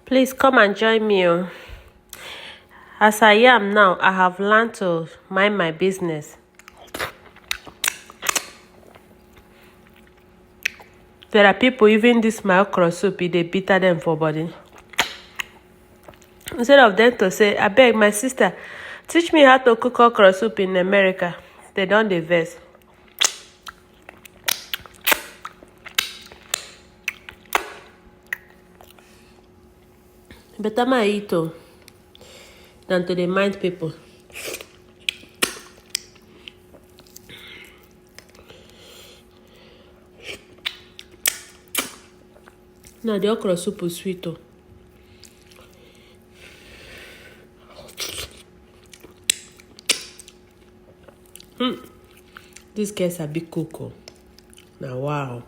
Please come and join me. As I am now, I have learned to mind my business. There are people, even this my okra soup, they bitter them for body. Instead of them to say, I beg my sister, teach me how to cook okra soup in America. They don't vex. Better my eat than to dey mind people. Now the okra soup is sweet. These guys are big cocoa. Now wow.